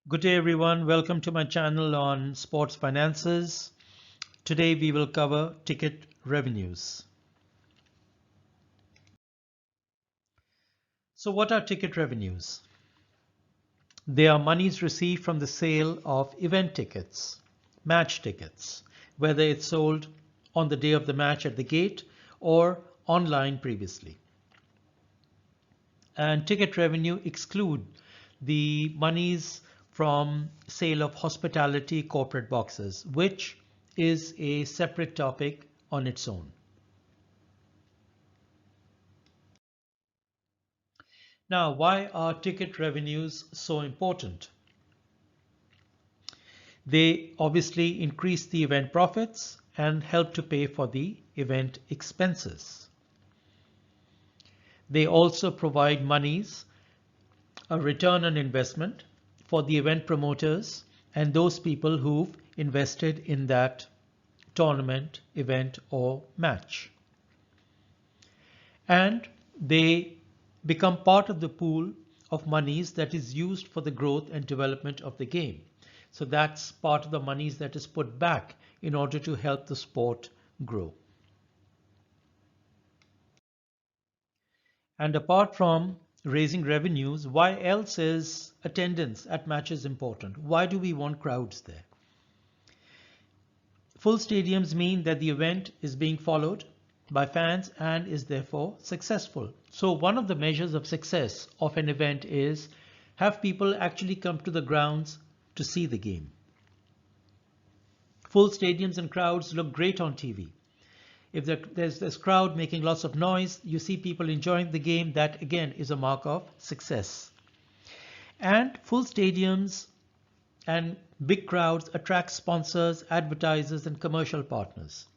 Good day everyone, welcome to my channel on sports finances. Today we will cover ticket revenues. So what are ticket revenues? They are monies received from the sale of event tickets, match tickets, whether it's sold on the day of the match at the gate or online previously. And ticket revenue exclude the monies from sale of hospitality corporate boxes, which is a separate topic on its own. Now, why are ticket revenues so important? They obviously increase the event profits and help to pay for the event expenses. They also provide monies, a return on investment for the event promoters and those people who've invested in that tournament, event, or match. And they become part of the pool of monies that is used for the growth and development of the game. So that's part of the monies that is put back in order to help the sport grow. And apart from raising revenues, why else is attendance at matches important? Why do we want crowds there? Full stadiums mean that the event is being followed by fans and is therefore successful. So one of the measures of success of an event is have people actually come to the grounds to see the game. Full stadiums and crowds look great on TV. If there's this crowd making lots of noise, you see people enjoying the game, that again is a mark of success. And full stadiums and big crowds attract sponsors, advertisers, and commercial partners.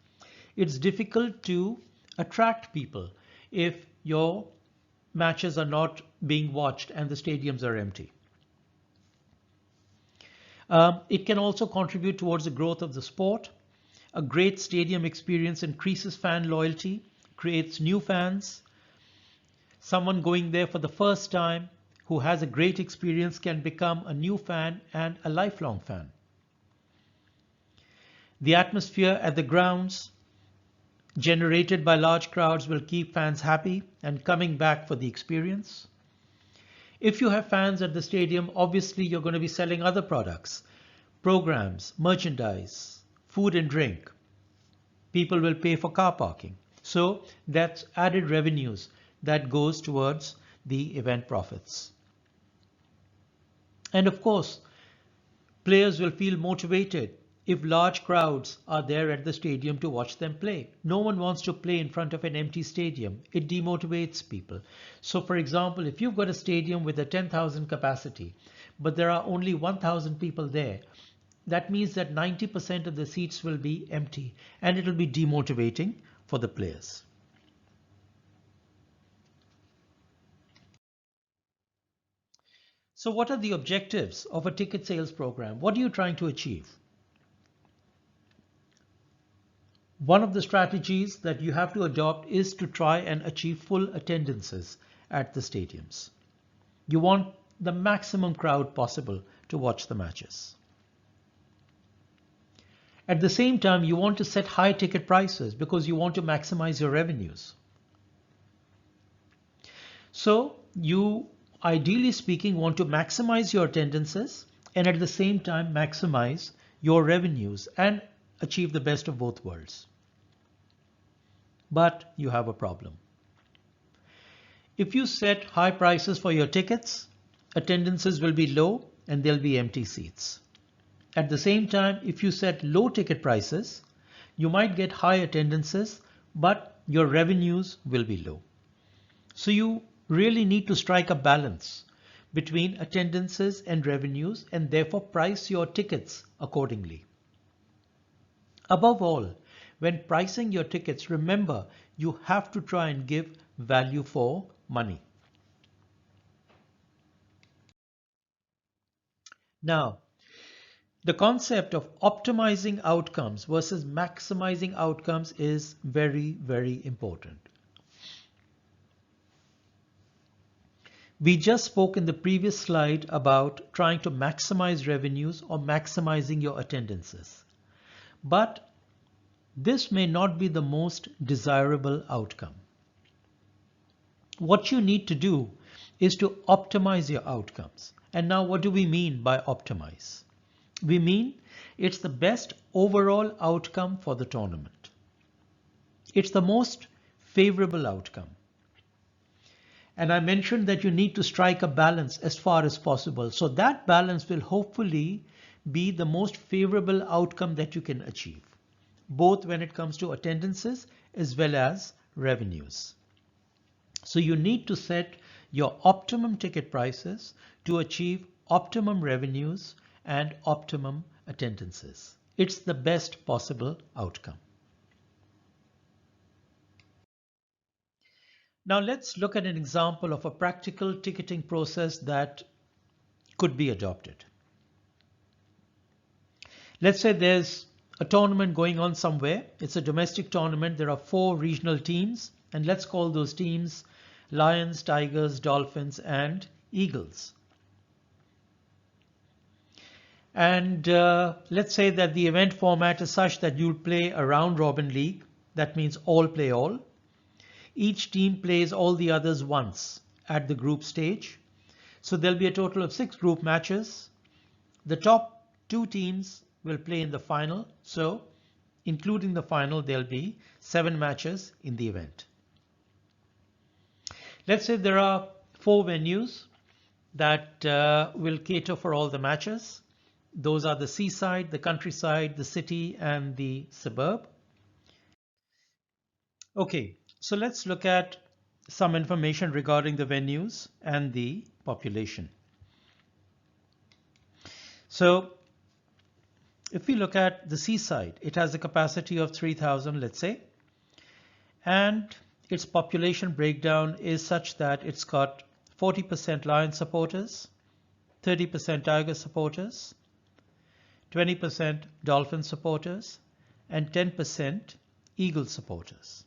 It's difficult to attract people if your matches are not being watched and the stadiums are empty. It can also contribute towards the growth of the sport. A great stadium experience increases fan loyalty, creates new fans. Someone going there for the first time who has a great experience can become a new fan and a lifelong fan. The atmosphere at the grounds generated by large crowds will keep fans happy and coming back for the experience. If you have fans at the stadium, obviously you're going to be selling other products, programs, merchandise, food and drink. People will pay for car parking. So that's added revenues that goes towards the event profits. And of course, players will feel motivated if large crowds are there at the stadium to watch them play. No one wants to play in front of an empty stadium. It demotivates people. So for example, if you've got a stadium with a 10,000 capacity, but there are only 1,000 people there, that means that 90% of the seats will be empty and it will be demotivating for the players. So what are the objectives of a ticket sales program? What are you trying to achieve? One of the strategies that you have to adopt is to try and achieve full attendances at the stadiums. You want the maximum crowd possible to watch the matches. At the same time, you want to set high ticket prices because you want to maximize your revenues. So you, ideally speaking, want to maximize your attendances and at the same time maximize your revenues and achieve the best of both worlds. But you have a problem. If you set high prices for your tickets, attendances will be low and there'll be empty seats. At the same time, if you set low ticket prices, you might get high attendances, but your revenues will be low. So you really need to strike a balance between attendances and revenues and therefore price your tickets accordingly. Above all, when pricing your tickets, remember you have to try and give value for money. Now, the concept of optimizing outcomes versus maximizing outcomes is very, very important. We just spoke in the previous slide about trying to maximize revenues or maximizing your attendances. But this may not be the most desirable outcome. What you need to do is to optimize your outcomes. And now what do we mean by optimize? We mean it's the best overall outcome for the tournament. It's the most favorable outcome. And I mentioned that you need to strike a balance as far as possible. So that balance will hopefully be the most favorable outcome that you can achieve, both when it comes to attendances as well as revenues. So you need to set your optimum ticket prices to achieve optimum revenues and optimum attendances. It's the best possible outcome. Now let's look at an example of a practical ticketing process that could be adopted. Let's say there's a tournament going on somewhere. It's a domestic tournament. There are 4 regional teams, and let's call those teams Lions, Tigers, Dolphins, and Eagles. And let's say that the event format is such that you'll play a round robin league. That means all play all. Each team plays all the others once at the group stage. So there'll be a total of 6 group matches. The top 2 teams will play in the final. So including the final, there'll be 7 matches in the event. Let's say there are 4 venues that will cater for all the matches. Those are the Seaside, the Countryside, the City, and the Suburb. Okay. So let's look at some information regarding the venues and the population. So if we look at the Seaside, it has a capacity of 3,000, let's say, and its population breakdown is such that it's got 40% Lion supporters, 30% Tiger supporters, 20% Dolphin supporters, and 10% Eagle supporters.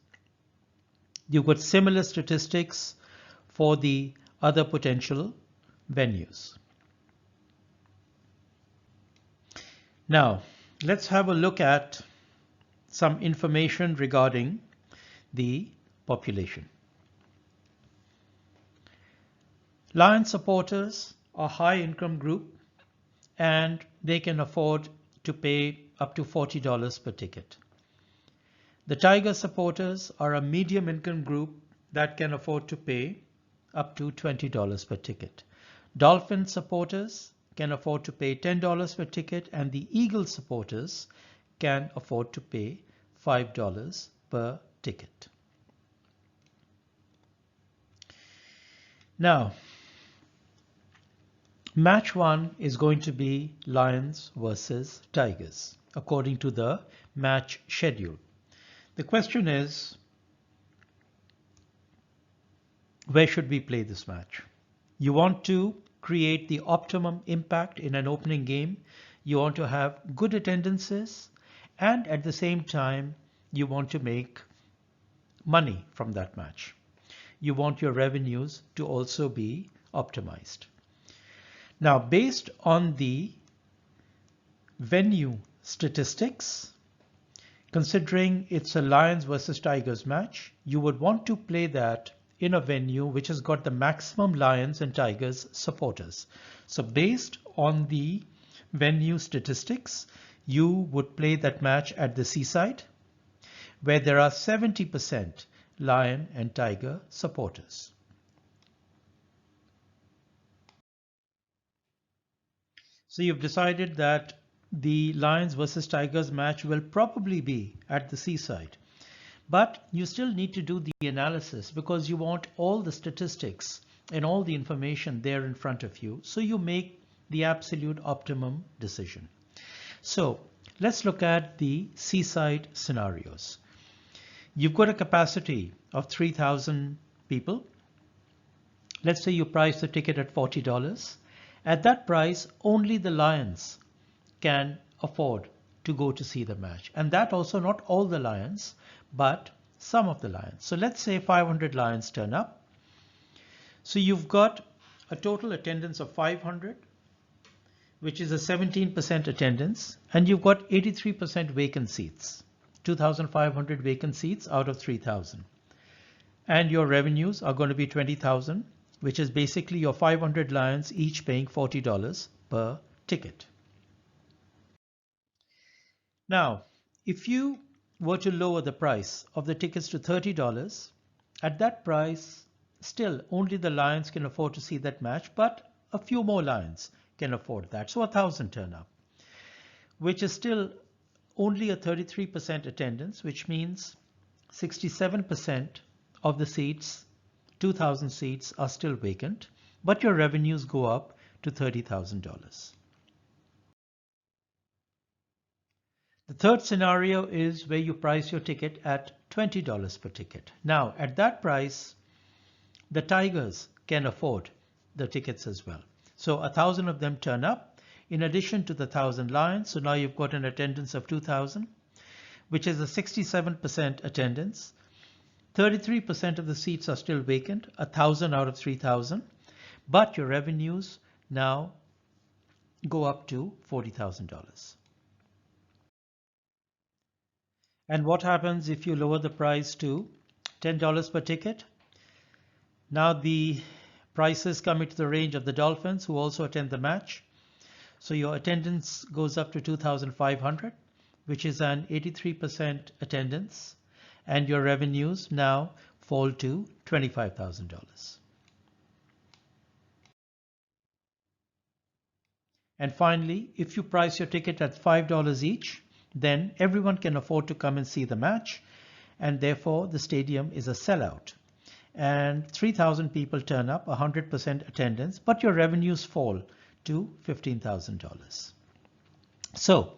You've got similar statistics for the other potential venues. Now, let's have a look at some information regarding the population. Lion supporters are a high income group and they can afford to pay up to $40 per ticket. The Tiger supporters are a medium income group that can afford to pay up to $20 per ticket. Dolphin supporters can afford to pay $10 per ticket, and the Eagle supporters can afford to pay $5 per ticket. Now, match 1 is going to be Lions versus Tigers according to the match schedule. The question is, where should we play this match? You want to create the optimum impact in an opening game. You want to have good attendances, and at the same time, you want to make money from that match. You want your revenues to also be optimized. Now, based on the venue statistics, considering it's a Lions versus Tigers match, you would want to play that in a venue which has got the maximum Lions and Tigers supporters. So based on the venue statistics, you would play that match at the Seaside, where there are 70% Lion and Tiger supporters. So you've decided that the Lions versus Tigers match will probably be at the Seaside. But you still need to do the analysis because you want all the statistics and all the information there in front of you, so you make the absolute optimum decision. So let's look at the Seaside scenarios. You've got a capacity of 3,000 people. Let's say you price the ticket at $40. At that price, only the Lions can afford to go to see the match. And that also not all the Lions, but some of the Lions. So let's say 500 Lions turn up. So you've got a total attendance of 500, which is a 17% attendance, and you've got 83% vacant seats, 2,500 vacant seats out of 3,000. And your revenues are going to be 20,000, which is basically your 500 lions each paying $40 per ticket. Now, if you were to lower the price of the tickets to $30, at that price, still only the lions can afford to see that match, but a few more lions can afford that. So 1,000 turn up, which is still only a 33% attendance, which means 67% of the seats, 2,000 seats, are still vacant, but your revenues go up to $30,000. The third scenario is where you price your ticket at $20 per ticket. Now, at that price, the tigers can afford the tickets as well. So 1,000 of them turn up in addition to the 1,000 lions. So now you've got an attendance of 2,000, which is a 67% attendance. 33% of the seats are still vacant, 1,000 out of 3,000, but your revenues now go up to $40,000. And what happens if you lower the price to $10 per ticket? Now the prices come into the range of the Dolphins, who also attend the match. So your attendance goes up to 2,500, which is an 83% attendance, and your revenues now fall to $25,000. And finally, if you price your ticket at $5 each, then everyone can afford to come and see the match, and therefore the stadium is a sellout. And 3,000 people turn up, 100% attendance, but your revenues fall to $15,000. So,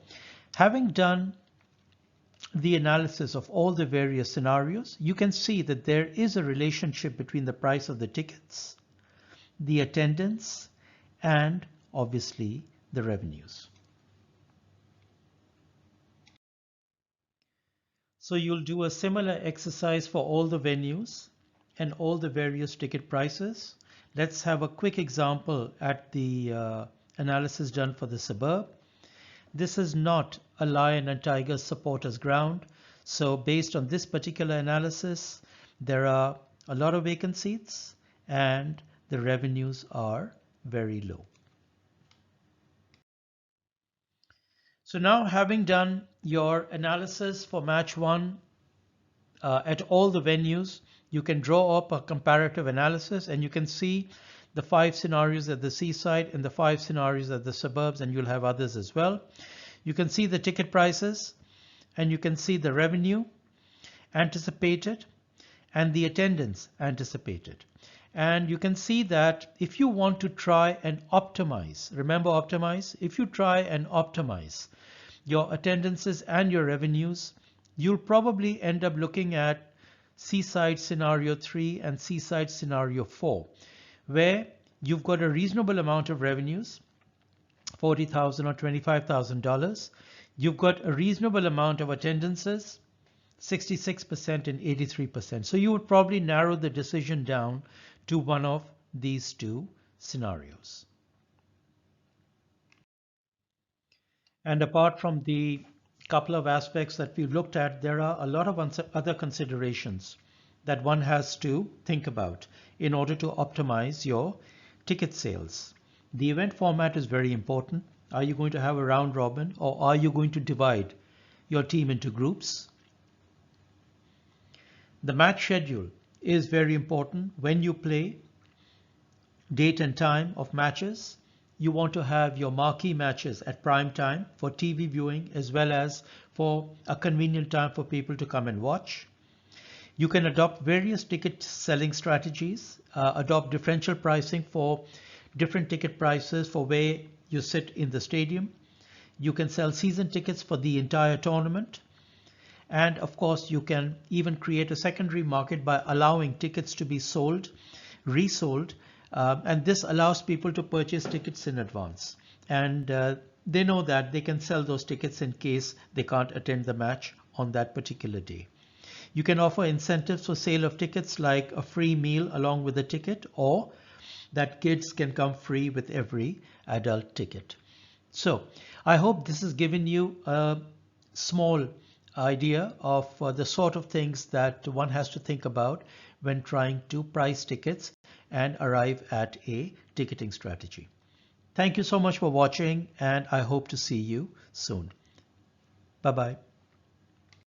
having done the analysis of all the various scenarios, you can see that there is a relationship between the price of the tickets, the attendance, and obviously the revenues. So you'll do a similar exercise for all the venues and all the various ticket prices. Let's have a quick example at the analysis done for the suburb. This is not a Lion and Tigers supporters ground. So based on this particular analysis, there are a lot of vacant seats and the revenues are very low. So now, having done your analysis for match one at all the venues, you can draw up a comparative analysis and you can see the 5 scenarios at the Seaside and the 5 scenarios at the suburbs, and you'll have others as well. You can see the ticket prices and you can see the revenue anticipated and the attendance anticipated. And you can see that if you want to try and optimize, remember optimize, if you try and optimize your attendances and your revenues, you'll probably end up looking at Seaside scenario 3 and Seaside scenario 4, where you've got a reasonable amount of revenues, $40,000 or $25,000. You've got a reasonable amount of attendances, 66% and 83%. So you would probably narrow the decision down to one of these two scenarios. And apart from the couple of aspects that we've looked at, there are a lot of other considerations that one has to think about in order to optimize your ticket sales. The event format is very important. Are you going to have a round robin, or are you going to divide your team into groups? The match schedule is very important. When you play, date and time of matches. You want to have your marquee matches at prime time for TV viewing, as well as for a convenient time for people to come and watch. You can adopt various ticket selling strategies, adopt differential pricing for different ticket prices for where you sit in the stadium. You can sell season tickets for the entire tournament. And of course, you can even create a secondary market by allowing tickets to be sold, resold, and this allows people to purchase tickets in advance. And they know that they can sell those tickets in case they can't attend the match on that particular day. You can offer incentives for sale of tickets, like a free meal along with the ticket, or that kids can come free with every adult ticket. So I hope this has given you a small idea of the sort of things that one has to think about when trying to price tickets and arrive at a ticketing strategy. Thank you so much for watching, and I hope to see you soon. Bye-bye.